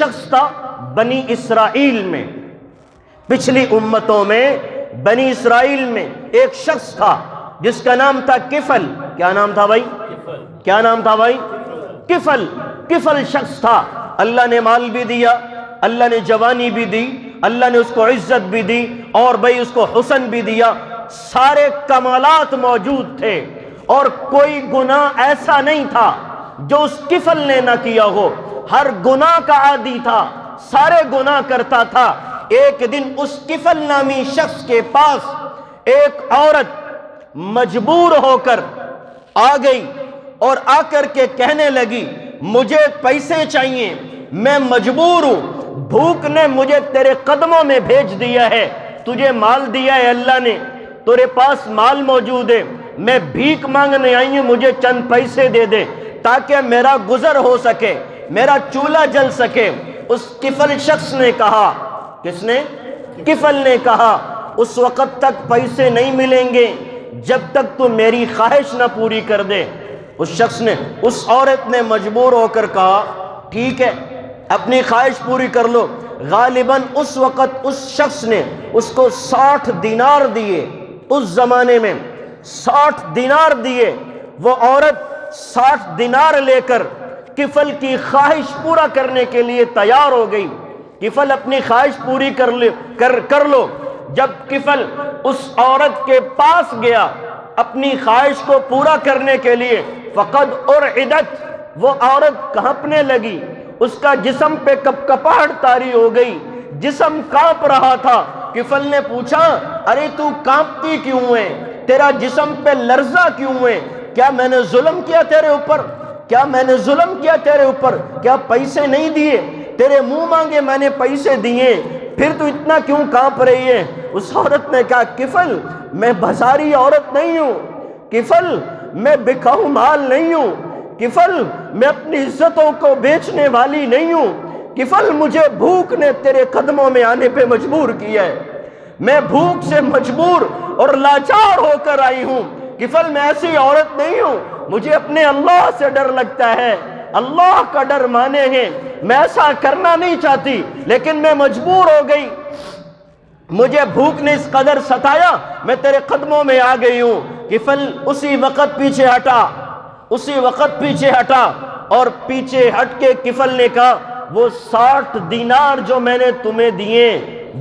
شخص تھا بنی اسرائیل میں، پچھلی امتوں میں بنی اسرائیل میں ایک شخص تھا جس کا نام تھا کفل۔ کیا نام تھا بھائی؟ کیا نام تھا بھائی؟ کفل۔ کفل شخص تھا، اللہ نے مال بھی دیا، اللہ نے جوانی بھی دی، اللہ نے اس کو عزت بھی دی، اور بھائی اس کو حسن بھی دیا، سارے کمالات موجود تھے، اور کوئی گناہ ایسا نہیں تھا جو اس کفل نے نہ کیا ہو، ہر گناہ کا عادی تھا، سارے گناہ کرتا تھا۔ ایک دن اس کفل نامی شخص کے پاس ایک عورت مجبور ہو کر آ گئی اور آ کر کے کہنے لگی مجھے پیسے چاہیے، میں مجبور ہوں، بھوک نے مجھے تیرے قدموں میں بھیج دیا ہے، تجھے مال دیا ہے اللہ نے، تیرے پاس مال موجود ہے، میں بھیک مانگنے آئی ہوں، مجھے چند پیسے دے دے تاکہ میرا گزر ہو سکے، میرا چولہا جل سکے۔ اس کفل شخص نے کہا، کس نے؟ کفل نے کہا اس وقت تک پیسے نہیں ملیں گے جب تک تو میری خواہش نہ پوری کر دے۔ اس شخص نے، اس عورت نے مجبور ہو کر کہا ٹھیک ہے اپنی خواہش پوری کر لو۔ غالباً اس وقت اس شخص نے اس کو 60 دینار دیے، اس زمانے میں 60 دینار دیے۔ وہ عورت 60 دینار لے کر کفل کی خواہش پورا کرنے کے لیے تیار ہو گئی۔ کفل اپنی خواہش پوری کر لو۔ جب کفل اس عورت کے پاس گیا اپنی خواہش کو پورا کرنے کے لیے، فقد ارعدت، وہ عورت کانپنے لگی، اس کا جسم پہ کپکپاہٹ طاری ہو گئی، جسم کانپ رہا تھا۔ کفل نے پوچھا ارے تو کانپتی کیوں ہے؟ تیرا جسم پہ لرزہ کیوں ہے؟ کیا میں نے ظلم کیا تیرے اوپر؟ کیا میں نے ظلم کیا تیرے اوپر؟ کیا پیسے نہیں دیے؟ تیرے منہ مانگے میں نے پیسے دیے، پھر تو اتنا کیوں کانپ رہی ہے؟ اس عورت نے کہا کفل میں بازاری عورت نہیں ہوں، کفل میں بکاؤ مال نہیں ہوں، کفل میں اپنی عزتوں کو بیچنے والی نہیں ہوں، کفل مجھے بھوک نے تیرے قدموں میں آنے پہ مجبور کیا ہے، میں بھوک سے مجبور اور لاچار ہو کر آئی ہوں، کفل میں ایسی عورت نہیں ہوں، مجھے اپنے اللہ سے ڈر لگتا ہے، اللہ کا ڈر مانے ہیں، میں ایسا کرنا نہیں چاہتی لیکن میں مجبور ہو گئی، مجھے بھوک نے اس قدر ستایا، میں تیرے قدموں میں آ گئی ہوں۔ کفل اسی وقت پیچھے ہٹا اور پیچھے ہٹ کے کفل نے کہا وہ 60 دینار جو میں نے تمہیں دیے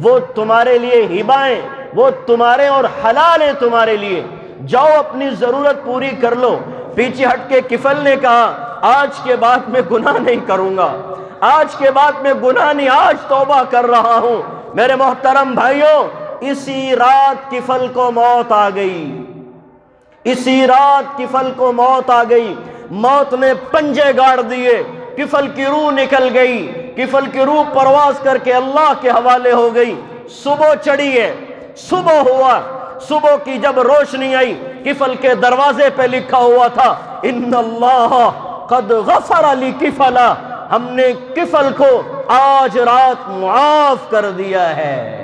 وہ تمہارے لیے ہبائیں، وہ تمہارے اور حلال ہیں تمہارے لیے، جاؤ اپنی ضرورت پوری کر لو۔ پیچھے ہٹ کے کفل نے کہا آج کے بعد میں گناہ نہیں کروں گا، آج کے بعد میں گناہ نہیں، آج توبہ کر رہا ہوں۔ میرے محترم بھائیوں، اسی رات کفل کو موت آ گئی، اسی رات کفل کو موت آ گئی، موت نے پنجے گاڑ دیے، کفل کی روح نکل گئی، کفل کی روح پرواز کر کے اللہ کے حوالے ہو گئی۔ صبح چڑھی ہے، صبح ہوا، صبح کی جب روشنی آئی کفل کے دروازے پہ لکھا ہوا تھا ان اللہ قد غفر لکفلا، ہم نے کفل کو آج رات معاف کر دیا ہے۔